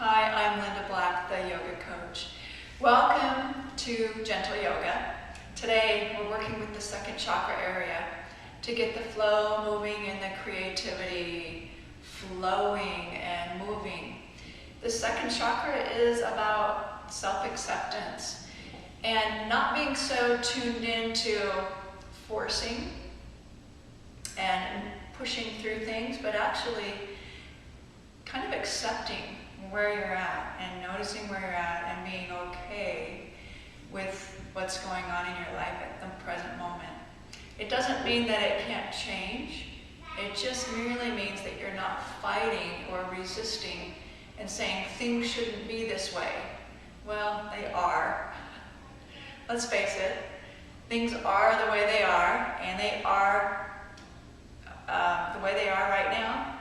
Hi, I'm Linda Black, the yoga coach. Welcome to Gentle Yoga. Today we're working with the second chakra area to get the flow moving and the creativity flowing and moving. The second chakra is about self-acceptance and not being so tuned into forcing and pushing through things, but actually kind of accepting where you're at and noticing where you're at and being okay with what's going on in your life at the present moment. It doesn't mean that it can't change. It just merely means that you're not fighting or resisting and saying things shouldn't be this way. Well, they are. Let's face it. Things are the way they are, and they are the way they are right now.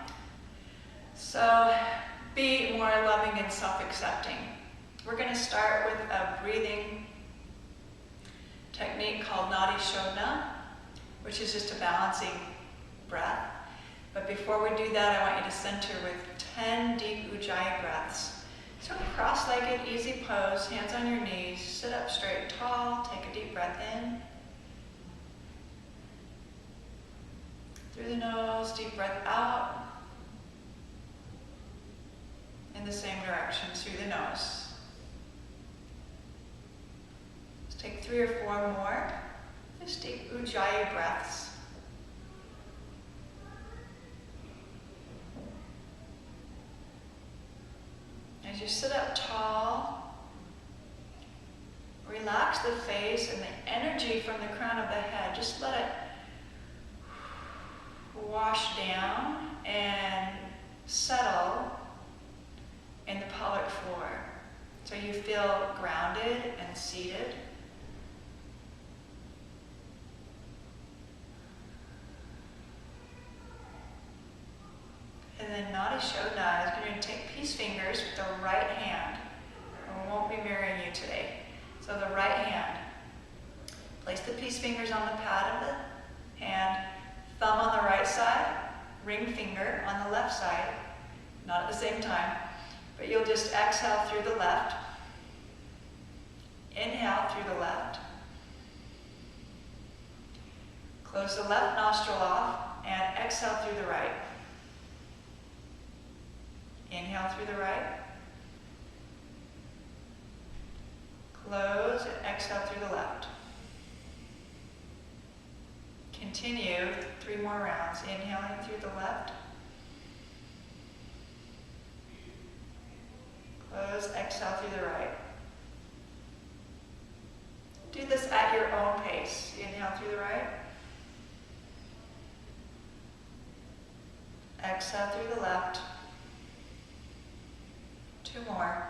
So be more loving and self-accepting. We're going to start with a breathing technique called Nadi Shodhana, which is just a balancing breath. But before we do that, I want you to center with 10 deep Ujjayi breaths. So cross-legged, easy pose, hands on your knees, sit up straight, tall, take a deep breath in. Through the nose, deep breath out. In the same direction, through the nose. Let's take 3 or 4 more. Just deep Ujjayi breaths. As you sit up tall, relax the face and the energy from the crown of the head. Just let it wash down and settle in the pelvic floor. So you feel grounded and seated. And then Nadi Shodhana is going to take peace fingers with the right hand. And we won't be mirroring you today. So the right hand. Place the peace fingers on the pad of the hand, thumb on the right side, ring finger on the left side, not at the same time. But you'll just exhale through the left, inhale through the left, close the left nostril off, and exhale through the right. Inhale through the right, close, and exhale through the left. Continue 3 more rounds, inhaling through the left, close, exhale through the right. Do this at your own pace. Inhale through the right. Exhale through the left. 2 more.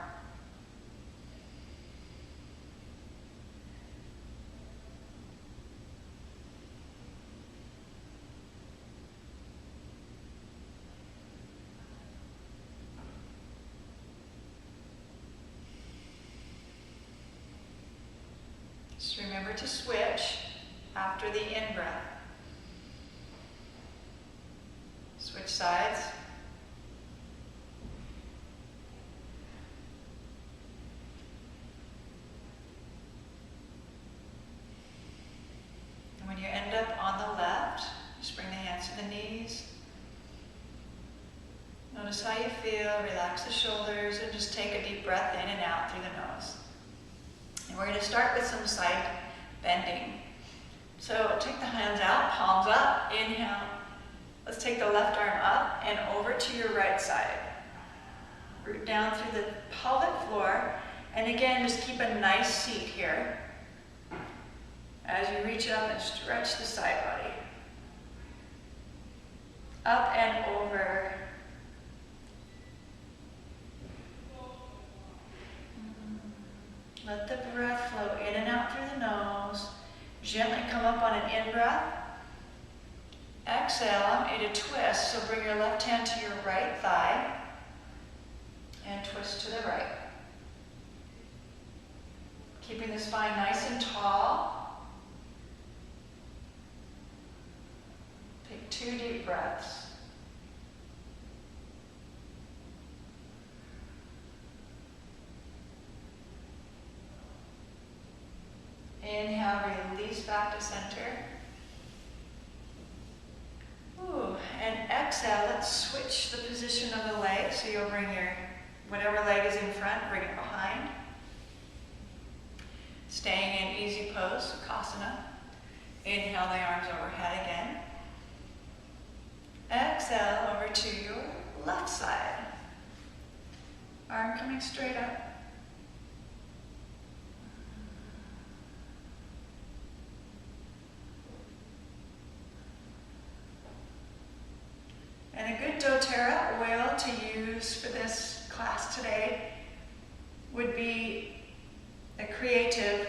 Just remember to switch after the in-breath. Switch sides. And when you end up on the left, just bring the hands to the knees. Notice how you feel. Relax the shoulders and just take a deep breath in and out through the nose. And we're going to start with some side bending. So take the hands out, palms up, inhale. Let's take the left arm up and over to your right side. Root down through the pelvic floor. And again, just keep a nice seat here as you reach up and stretch the side body. Up and over. Let the breath flow in and out through the nose. Gently come up on an in-breath. Exhale, I want you to twist. So bring your left hand to your right thigh and twist to the right. Keeping the spine nice and tall. Take 2 deep breaths. Inhale, release back to center. Ooh, and exhale, let's switch the position of the leg. So you'll bring your, whatever leg is in front, bring it behind. Staying in easy pose, Sukhasana. Inhale the arms overhead again. Exhale over to your left side. Arm coming straight up. And a good doTERRA oil to use for this class today would be a creative,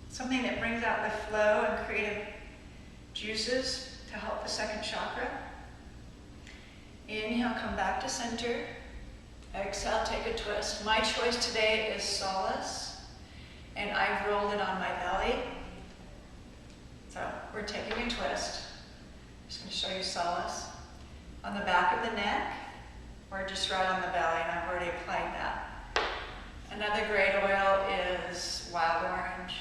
something that brings out the flow and creative juices to help the second chakra. Inhale, come back to center. Exhale, take a twist. My choice today is solace, and I've rolled it on my belly. So we're taking a twist. I'm just going to show you solace. On the back of the neck, or just right on the belly, and I've already applied that. Another great oil is wild orange.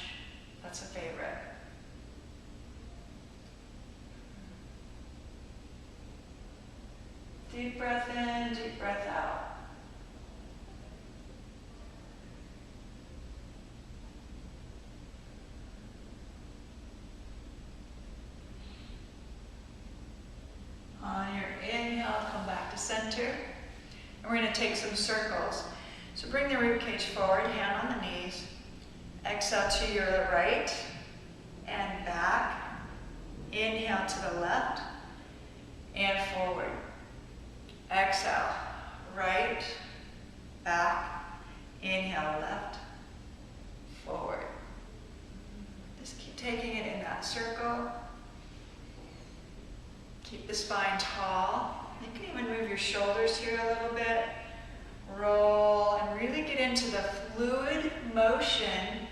That's a favorite. Deep breath in, deep breath out. On your inhale, come back to center. And we're going to take some circles. So bring the ribcage forward, hand on the knees. Exhale to your right and back. Inhale to the left and forward. Exhale, right, back. Inhale, left, forward. Just keep taking it in that circle. Keep the spine tall. You can even move your shoulders here a little bit. Roll and really get into the fluid motion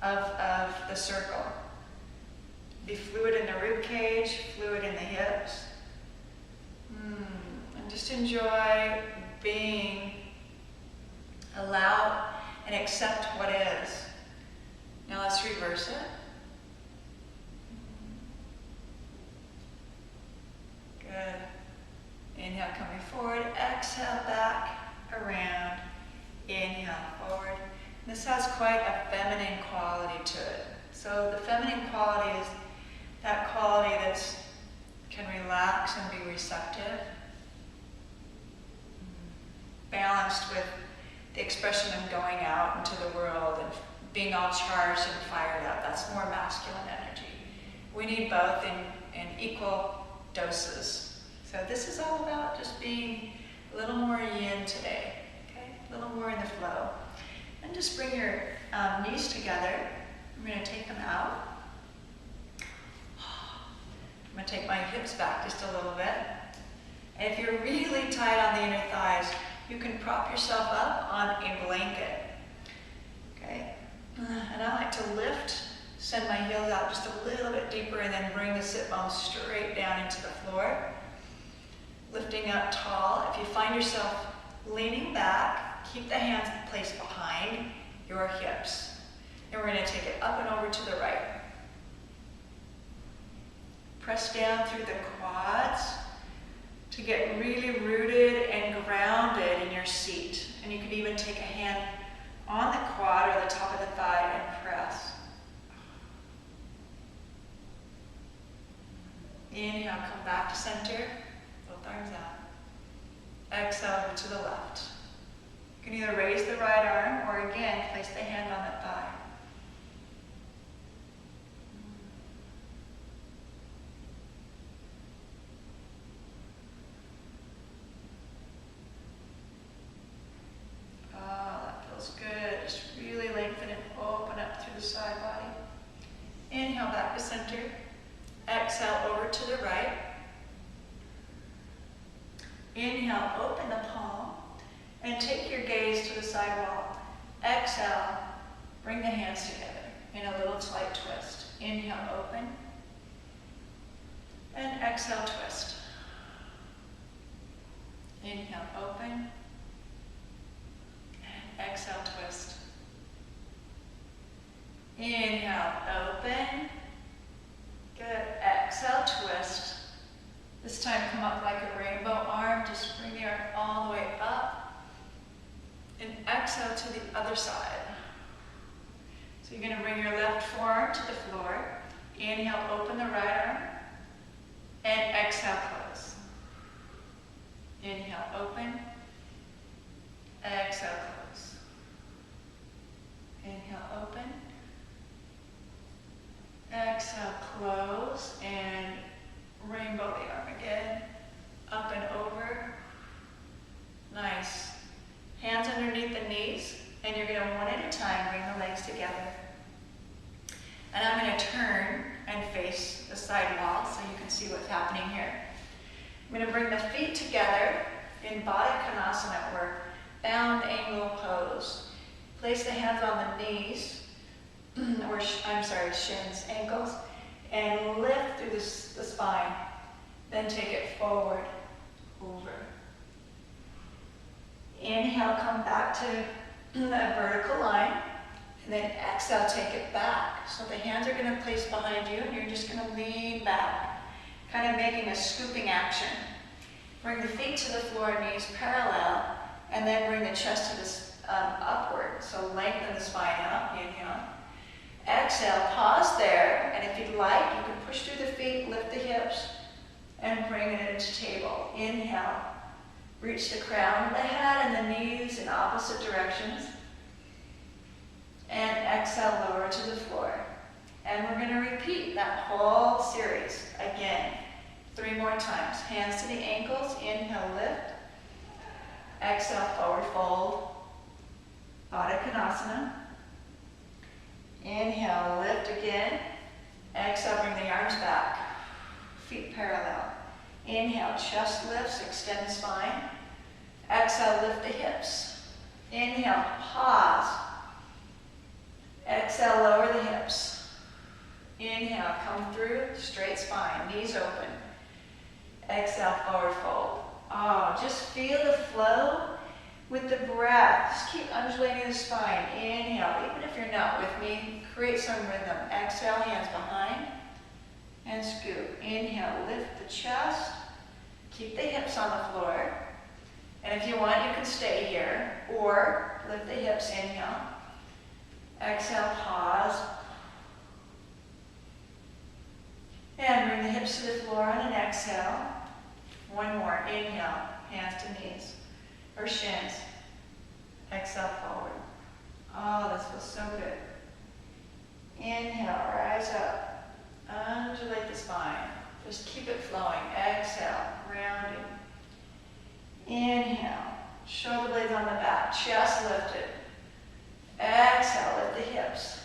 of the circle. Be fluid in the rib cage, fluid in the hips. And just enjoy being, allow and accept what is. Now let's reverse it. Good. Inhale, coming forward. Exhale, back, around. Inhale, forward. This has quite a feminine quality to it. So the feminine quality is that quality that can relax and be receptive, balanced with the expression of going out into the world and being all charged and fired up. That's more masculine energy. We need both in equal doses. So this is all about just being a little more yin today, okay? A little more in the flow. And just bring your knees together. I'm going to take them out. I'm going to take my hips back just a little bit. And if you're really tight on the inner thighs, you can prop yourself up on a blanket. Okay? And I like to lift, send my heels out just a little bit deeper, and then bring the sit bones straight down into the floor. Lifting up tall. If you find yourself leaning back, keep the hands placed behind your hips. And we're going to take it up and over to the right. Press down through the quads to get really rooted and grounded in your seat. And you could even take a hand on the quad or the top of the thigh and press. Inhale, come back to center. Both arms out. Exhale over to the left. You can either raise the right arm or again place the hand on the thigh. Good. Just really lengthen and open up through the side body. Inhale back to center. Exhale over to the right. Inhale, open the palm and take your gaze to the side wall. Exhale, bring the hands together in a little slight twist. Inhale, open. And exhale, twist. Inhale, open. Exhale, twist. exhale to the other side. So you're going to bring your left forearm to the floor. Inhale, open the right arm. And exhale, close. Inhale, open. Exhale, close. Inhale, open. Exhale, close. And rainbow the arm again. Up and over. Nice. Hands underneath the knees. And you're going to, one at a time, bring the legs together. And I'm going to turn and face the side wall so you can see what's happening here. I'm going to bring the feet together in Konasana, or bound angle pose. Place the hands on the knees, or shins, ankles, and lift through the spine. Then take it forward, over. Inhale, come back to a vertical line. And then exhale, take it back. So the hands are going to place behind you, and you're just going to lean back, kind of making a scooping action. Bring the feet to the floor, knees parallel, and then bring the chest to the upward. So lengthen the spine out. Inhale. Exhale, pause there, and if you'd like, you can push through the feet, lift the hips, and bring it into table. Inhale. Reach the crown of the head and the knees in opposite directions. And exhale, lower to the floor. And we're going to repeat that whole series again. 3 more times. Hands to the ankles. Inhale, lift. Exhale, forward fold. Konasana. Inhale, lift again. Exhale, bring the arms back. Feet parallel. Inhale, chest lifts, extend the spine. Exhale, lift the hips. Inhale, pause. Exhale, lower the hips. Inhale, come through, straight spine, knees open. Exhale, forward fold. Oh, just feel the flow with the breath. Just keep undulating the spine. Inhale, even if you're not with me, create some rhythm. Exhale, hands behind, and scoop. Inhale, lift the chest. Keep the hips on the floor. And if you want, you can stay here, or lift the hips. Inhale. Exhale, pause. And bring the hips to the floor on an exhale. One more. Inhale, hands to knees or shins. Exhale, forward. Oh, this feels so good. Inhale, rise up. Undulate the spine. Just keep it flowing. Exhale, rounding. Inhale, shoulder blades on the back, chest lifted. Exhale, lift the hips.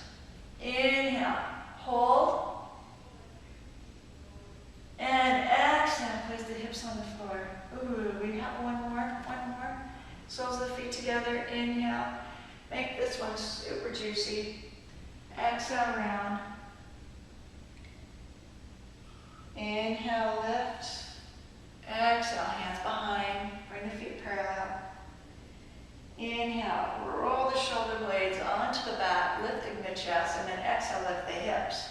Inhale, hold. And exhale, place the hips on the floor. Ooh, we have one more. Soles of the feet together. Inhale, make this one super juicy. Exhale, round. Inhale, lift. Exhale, hands behind. Bring the feet parallel. Inhale, roll the shoulder blades onto the back, lifting the chest, and then exhale, lift the hips.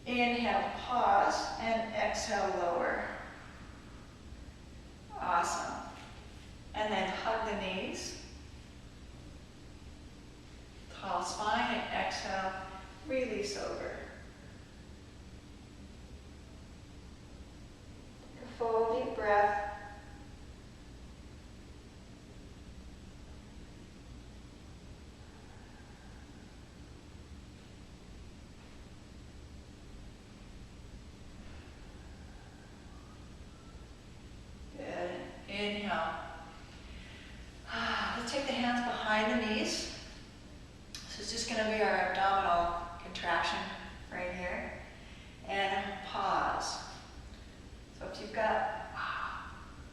Inhale, pause, and exhale, lower. Awesome. And then hug the knees. Tall spine, and exhale, release over. A full deep breath. Inhale. Let's take the hands behind the knees. This is just going to be our abdominal contraction right here. And pause. So if you've got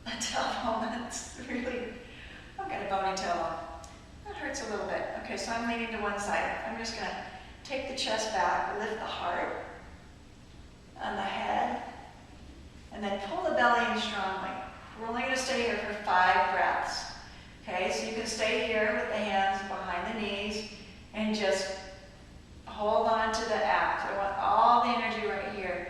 a tailbone that's really, I've got a bony tailbone. That hurts a little bit. Okay, so I'm leaning to one side. I'm just going to take the chest back, lift the heart and the head, and then pull the belly in strongly. We're only going to stay here for 5 breaths. Okay, so you can stay here with the hands behind the knees and just hold on to the abs. I want all the energy right here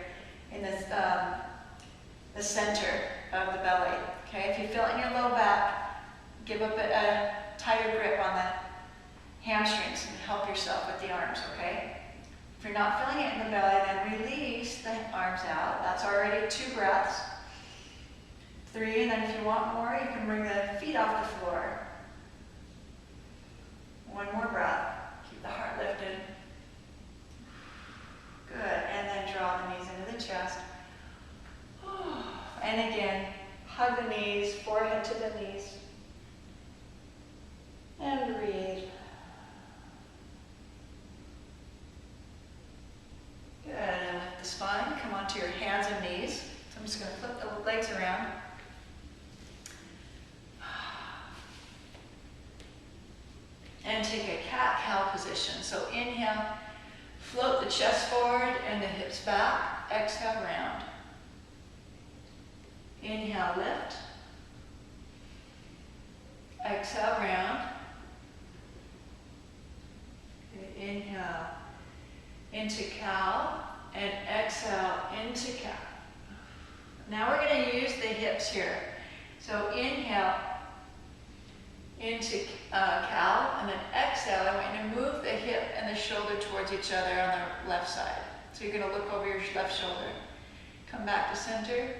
in the center of the belly. Okay, if you feel it in your low back, give up a tighter grip on the hamstrings and help yourself with the arms, okay? If you're not feeling it in the belly, then release the arms out. That's already 2 breaths. 3, and then if you want more, you can bring the feet off the floor. 1 more breath. Keep the heart lifted. Good, and then draw the knees into the chest. And again, hug the knees, forehead to the knees. And breathe. Good, and lift the spine. Come onto your hands and knees. So I'm just going to flip the legs around. And take a cat-cow position. So inhale, float the chest forward and the hips back. Exhale, round. Inhale, lift. Exhale, round. Inhale into cow and exhale into cow. Now we're going to use the hips here. So inhale into cow, and then exhale. I want you to move the hip and the shoulder towards each other on the left side. So you're going to look over your left shoulder. Come back to center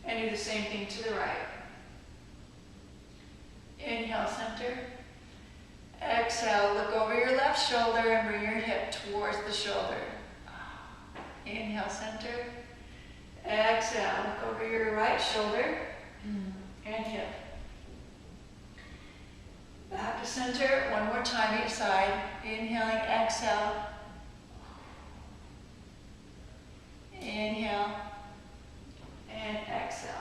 and do the same thing to the right. Inhale, center. Exhale, look over your left shoulder and bring your hip towards the shoulder. Inhale, center. Exhale, look over your right shoulder and hip. Back to center, 1 more time each side. Inhaling, exhale. Inhale and exhale.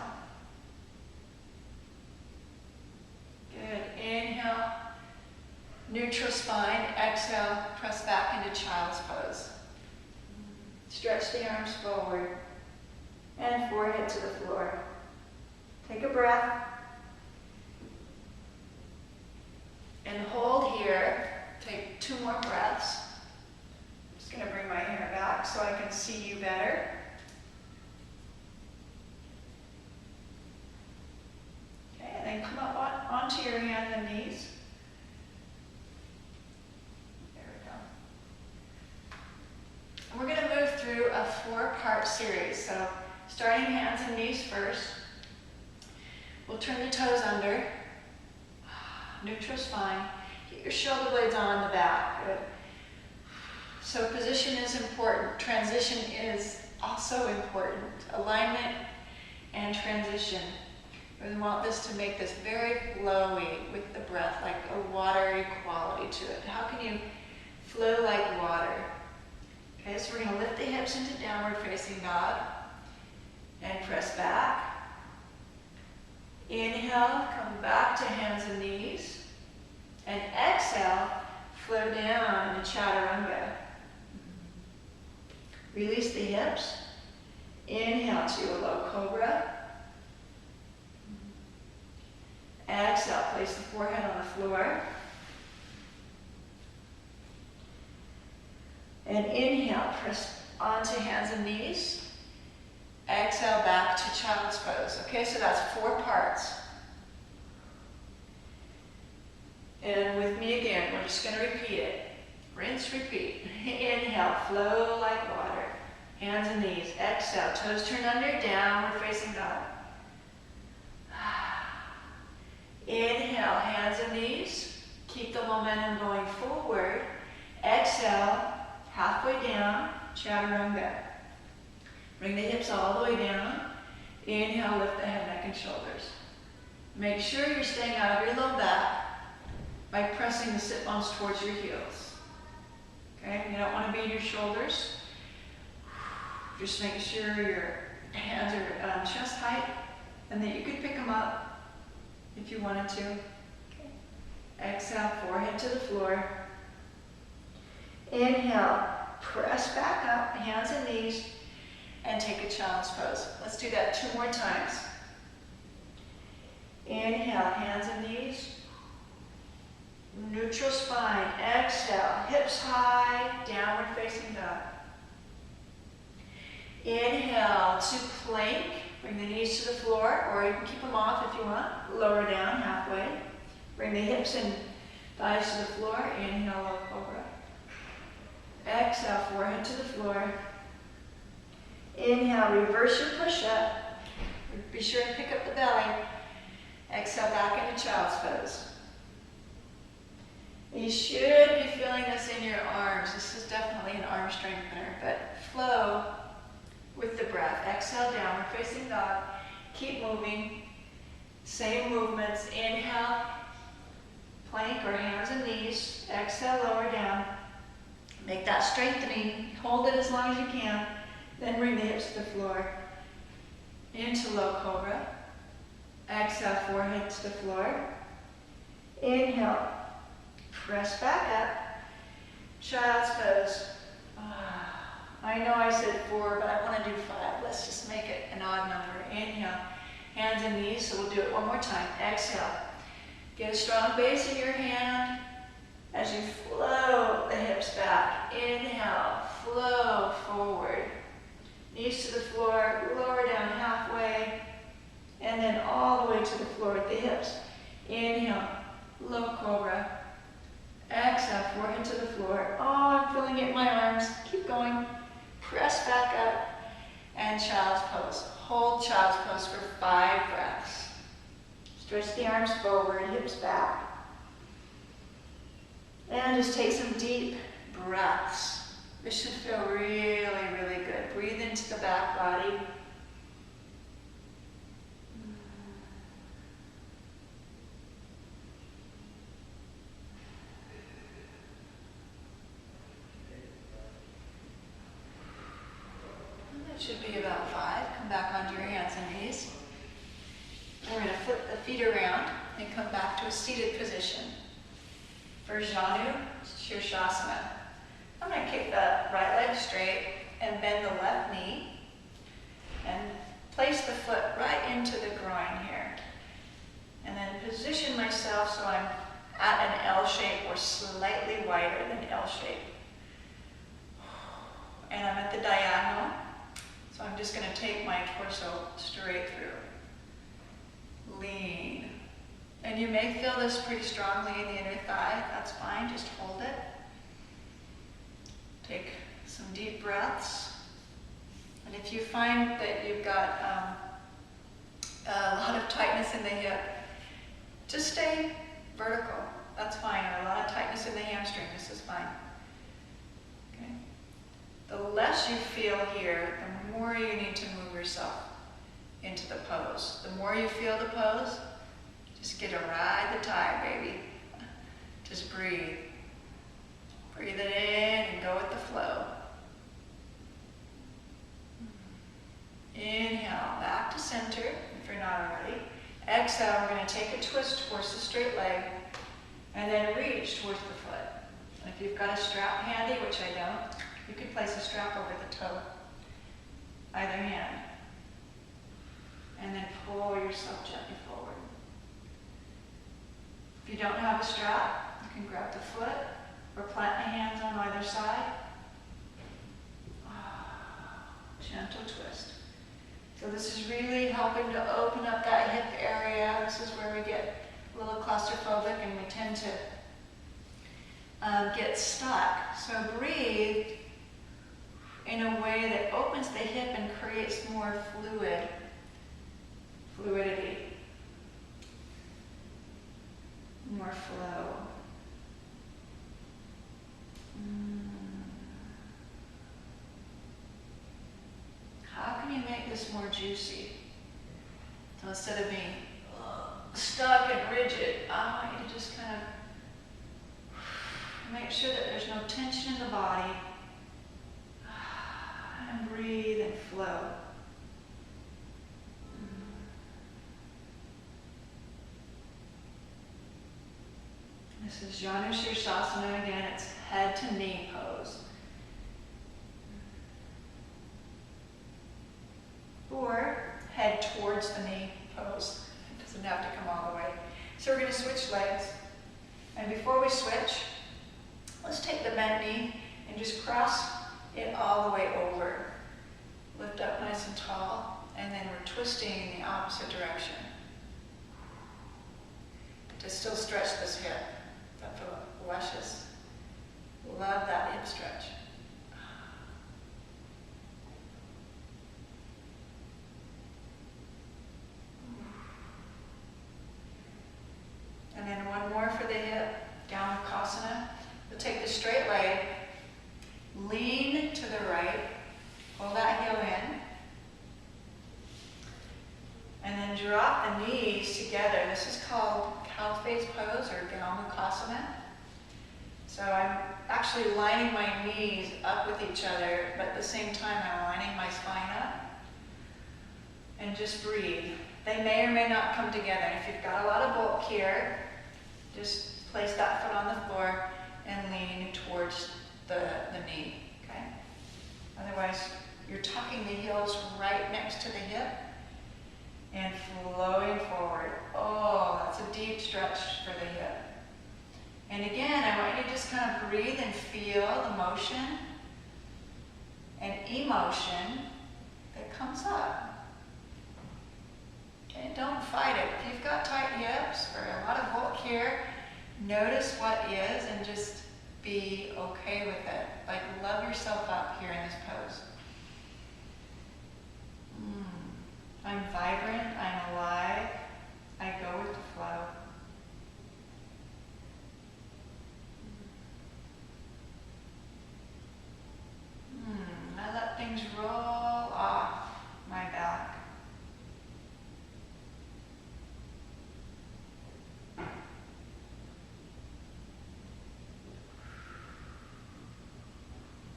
Good. Inhale, neutral spine. Exhale, press back into child's pose. Stretch the arms forward and forehead to the floor. Take a breath. And hold here. Take 2 more breaths. I'm just going to bring my hair back so I can see you better. Okay, and then come up onto your hands and knees. There we go. And we're going to move through a 4-part series. So starting hands and knees first. We'll turn the toes under. Neutral spine. Get your shoulder blades on the back. Good. So position is important. Transition is also important. Alignment and transition. We want this to make this very flowy with the breath, like a watery quality to it. How can you flow like water? Okay, so we're going to lift the hips into downward facing dog and press back. Inhale, come back to hands and knees. And exhale, flow down into chaturanga. Release the hips. Inhale to a low cobra. Exhale, place the forehead on the floor. And inhale, press onto hands and knees. Exhale, back to child's pose. Okay, so that's 4 parts. And with me again, we're just going to repeat it. Rinse, repeat. Inhale, flow like water. Hands and knees. Exhale, toes turn under, downward facing dog. Inhale, hands and knees. Keep the momentum going forward. Exhale, halfway down, chaturanga. Bring the hips all the way down. Inhale, lift the head, neck, and shoulders. Make sure you're staying out of your low back by pressing the sit bones towards your heels. Okay, you don't want to be in your shoulders. Just make sure your hands are chest height and that you could pick them up if you wanted to. Okay. Exhale, forehead to the floor. Inhale, press back up, hands and knees, and take a child's pose. Let's do that 2 more times. Inhale, hands and knees. Neutral spine. Exhale, hips high, downward facing dog. Inhale to plank. Bring the knees to the floor, or you can keep them off if you want. Lower down halfway. Bring the hips and thighs to the floor. Inhale, low cobra. Exhale, forehead to the floor. Inhale, reverse your push-up. Be sure to pick up the belly. Exhale, back into child's pose. You should be feeling this in your arms. This is definitely an arm strengthener, but flow with the breath. Exhale, downward facing dog. Keep moving. Same movements. Inhale, plank or hands and knees. Exhale, lower down. Make that strengthening. Hold it as long as you can. Then bring the hips to the floor. Into low cobra. Exhale, forehead to the floor. Inhale. Press back up. Child's pose. I know I said 4, but I want to do 5. Let's just make it an odd number. Inhale. Hands and knees, so we'll do it one more time. Exhale. Get a strong base in your hand as you flow the hips back. Inhale. Flow forward. Knees to the floor. Lower down halfway. And then all the way to the floor with the hips. Inhale. Low cobra. Exhale, forehead to the floor. Oh, I'm feeling it in my arms. Keep going. Press back up. And child's pose. Hold child's pose for 5 breaths. Stretch the arms forward, hips back. And just take some deep breaths. This should feel really, really good. Breathe into the back body. Should be about 5. Come back onto your hands and knees. We're going to flip the feet around and come back to a seated position. For Janu Shirshasana. I'm going to kick the right leg straight and bend the left knee and place the foot right into the groin here. And then position myself so I'm at an L shape or slightly wider than L shape. And I'm at the diagonal. So I'm just going to take my torso straight through. Lean. And you may feel this pretty strongly in the inner thigh. That's fine. Just hold it. Take some deep breaths. And if you find that you've got a lot of tightness in the hip, just stay vertical. That's fine. Or a lot of tightness in the hamstring. This is fine. Okay. The less you feel here, the more you need to move yourself into the pose. The more you feel the pose, just get to ride the tide, baby. Just breathe. Breathe it in and go with the flow. Inhale, back to center, if you're not already. Exhale, we're going to take a twist towards the straight leg, and then reach towards the foot. And if you've got a strap handy, which I don't, you can place a strap over the toe, either hand. And then pull yourself gently forward. If you don't have a strap, you can grab the foot or plant the hands on either side. Gentle twist. So this is really helping to open up that hip area. This is where we get a little claustrophobic and we tend to get stuck. So breathe in a way that opens the hip and creates more fluidity, more flow. How can you make this more juicy? So instead of being stuck and rigid, I want you to just kind of make sure that there's no tension in the body. And breathe and flow. This is Janu Shirshasana again. It's head to knee pose. Or head towards the knee pose. It doesn't have to come all the way. So we're going to switch legs. And before we switch, let's take the bent knee and just cross it all the way over. Lift up nice and tall, and then we're twisting in the opposite direction. to still stretch this hip. That feels luscious. Love that hip stretch. And then one more for the hip, down Wasana. We'll take the straight leg, lean to the right, pull that heel in, and then drop the knees together. This is called cow face pose or Wasana. So I'm actually lining my knees up with each other, but at the same time I'm lining my spine up. And just breathe. They may or may not come together. If you've got a lot of bulk here, just place that foot on the floor and lean towards the knee, okay? Otherwise, you're tucking the heels right next to the hip and flowing forward. Oh, that's a deep stretch for the hip. And again, I want you to just kind of breathe and feel the motion and emotion that comes up. Okay, don't fight it. If you've got tight hips or a lot of bulk here, notice what is and just be okay with it. Like, love yourself up here in this pose. I'm vibrant, I'm alive, I go with the flow. I let things roll off my back.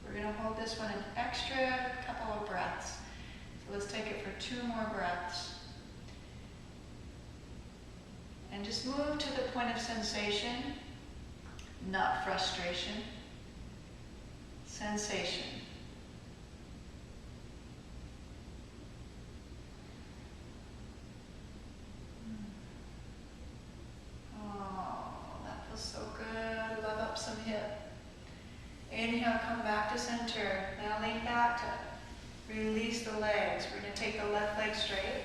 We're going to hold this one an extra couple of breaths. So let's take it for 2 more breaths. And just move to the point of sensation, not frustration. Sensation. Oh, that feels so good. Love up some hip. Inhale, come back to center. Now lean back to release the legs. We're going to take the left leg straight.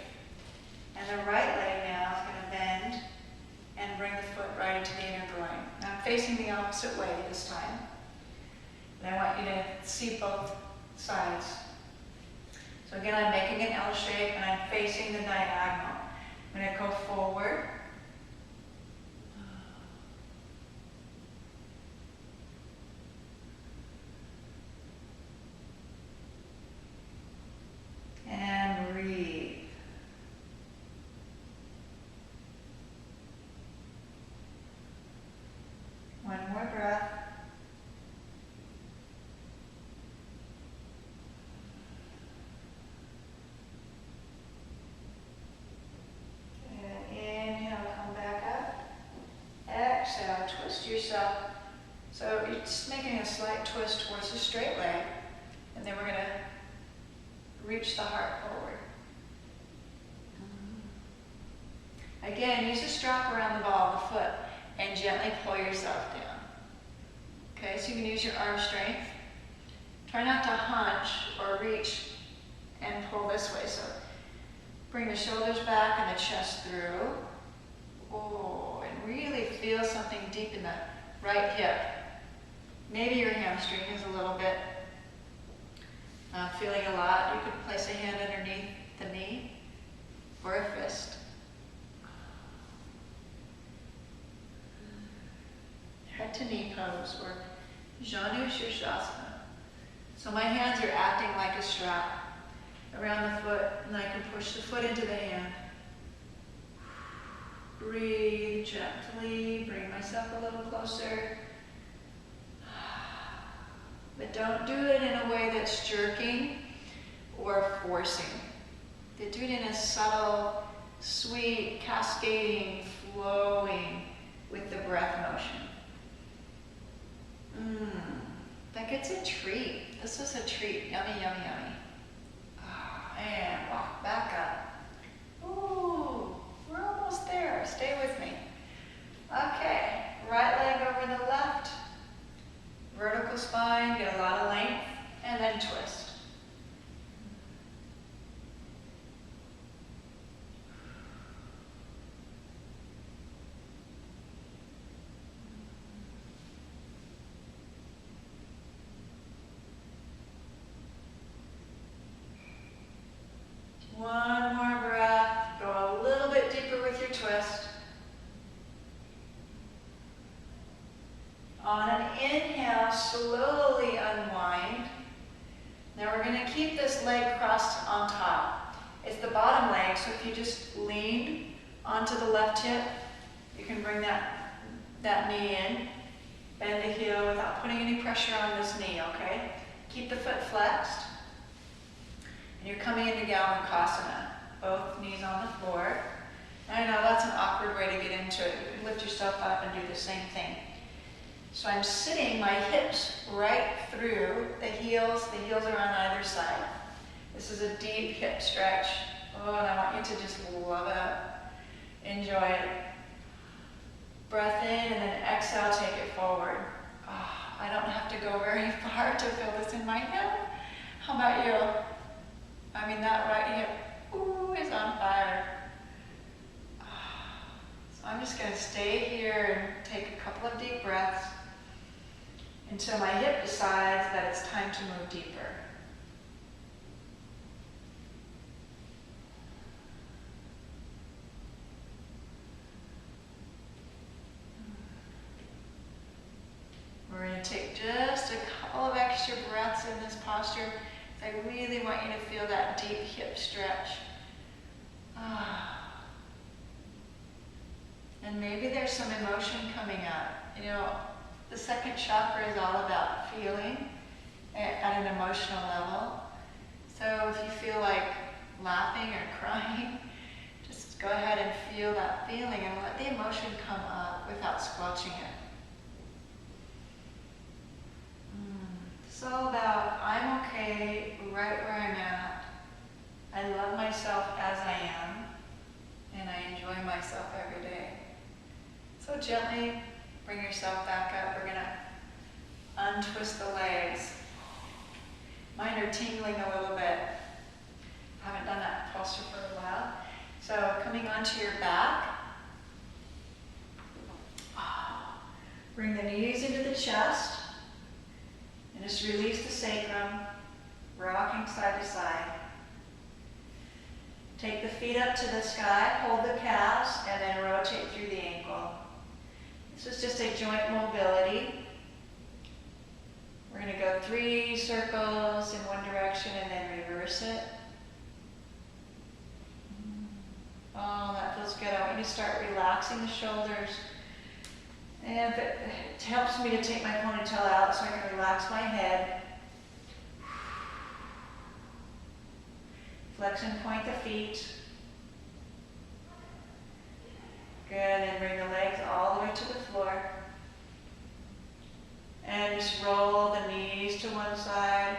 And the right leg now is going to bend and bring the foot right into the inner groin. Now I'm facing the opposite way this time. And I want you to see both sides. So again, I'm making an L shape and I'm facing the diagonal. I'm going to go forward. And breathe. One more breath. And inhale, come back up. Exhale, twist yourself. So you're just making a slight twist towards the straight leg. And then we're going to reach the heart forward. Again, use the strap around the ball of the foot and gently pull yourself down. Okay, so you can use your arm strength. Try not to hunch or reach and pull this way. So bring the shoulders back and the chest through. Oh, and really feel something deep in the right hip. Maybe your hamstring is a little bit feeling a lot. You could place a hand underneath the knee or a fist. Head to knee pose or Janu Shirshasana. So my hands are acting like a strap around the foot, and I can push the foot into the hand. Breathe gently, bring myself a little closer. But don't do it in a way that's jerking or forcing. Do it in a subtle, sweet, cascading, flowing with the breath motion. Like it's a treat. This is a treat. Yummy, yummy, yummy. And walk back up. Ooh, we're almost there. Stay with me. Okay, right leg over the left. Vertical spine, get a lot of length, and then twist. twist. On an inhale, slowly unwind. Now we're going to keep this leg crossed on top. It's the bottom leg, so if you just lean onto the left hip, you can bring that knee in. Bend the heel without putting any pressure on this knee, okay? Keep the foot flexed. And you're coming into Galvankasana. Both knees on the floor. And I know that's an awkward way to get into it. You can lift yourself up and do the same thing. So I'm sitting my hips right through the heels. The heels are on either side. This is a deep hip stretch. Oh, and I want you to just love it. Enjoy it. Breath in and then exhale, take it forward. Oh, I don't have to go very far to feel this in my hip. How about you? I mean, that right hip, ooh, is on fire. So I'm just going to stay here and take a couple of deep breaths until my hip decides that it's time to move deeper. We're going to take just a couple of extra breaths in this posture. I really want you to feel that deep hip stretch. And maybe there's some emotion coming up. You know, the second chakra is all about feeling at an emotional level. So if you feel like laughing or crying, just go ahead and feel that feeling and let the emotion come up without squelching it. It's all about I'm okay right where I'm at. I love myself as I am, and I enjoy myself every day. So gently bring yourself back up. We're going to untwist the legs. Mine are tingling a little bit. I haven't done that posture for a while. So coming onto your back. Bring the knees into the chest. And just release the sacrum, rocking side to side. Take the feet up to the sky, hold the calves, and then rotate through the ankle. This is just a joint mobility. We're going to go 3 circles in one direction and then reverse it. Oh, that feels good. I want you to start relaxing the shoulders. And if it helps me to take my ponytail out so I can relax my head. Flex and point the feet. Good, and bring the legs all the way to the floor. And just roll the knees to one side.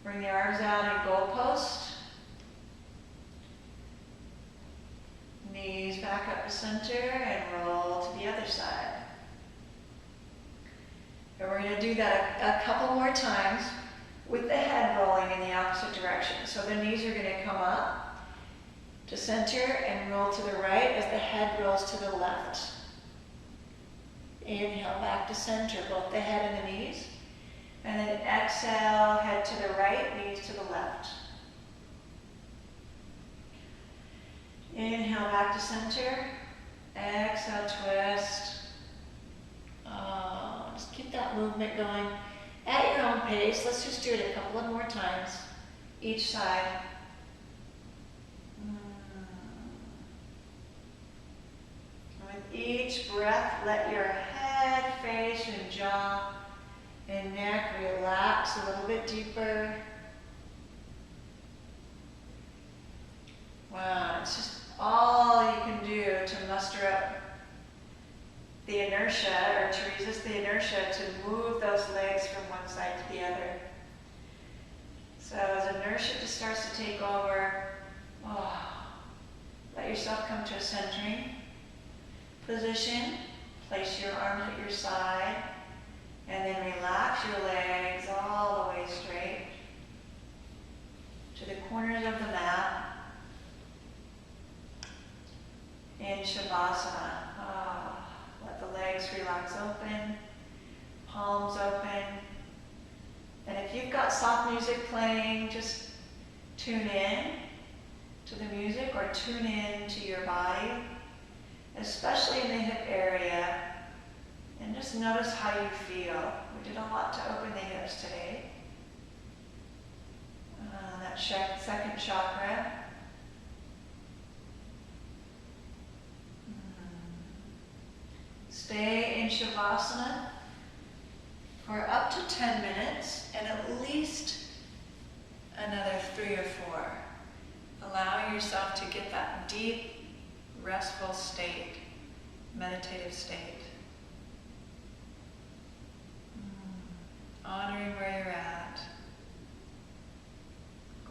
Bring the arms out in goalpost. Knees back up to center and roll to the other side. And we're going to do that a couple more times with the head rolling in the opposite direction. So the knees are going to come up to center and roll to the right as the head rolls to the left. Inhale back to center, both the head and the knees. And then exhale, head to the right, knees to the left. Inhale back to center. Exhale, twist. Just keep that movement going at your own pace. Let's just do it a couple of more times, each side. With each breath, let your head, face, and jaw and neck relax a little bit deeper. Wow, it's just all you can do to muster up the inertia, or to resist the inertia, to move those legs from one side to the other. So as inertia just starts to take over, let yourself come to a centering position. Place your arms at your side, and then relax your legs all the way straight to the corners of the mat. In Savasana, let the legs relax open, palms open. And if you've got soft music playing, just tune in to the music or tune in to your body, especially in the hip area, and just notice how you feel. We did a lot to open the hips today. That second chakra. Stay in Savasana for up to 10 minutes and at least another 3 or 4. Allowing yourself to get that deep, restful state, meditative state. Honoring where you're at.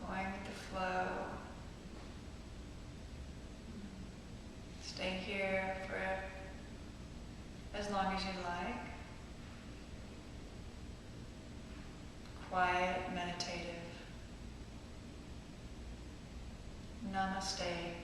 Going with the flow. Stay here for as long as you like. Quiet, meditative. Namaste.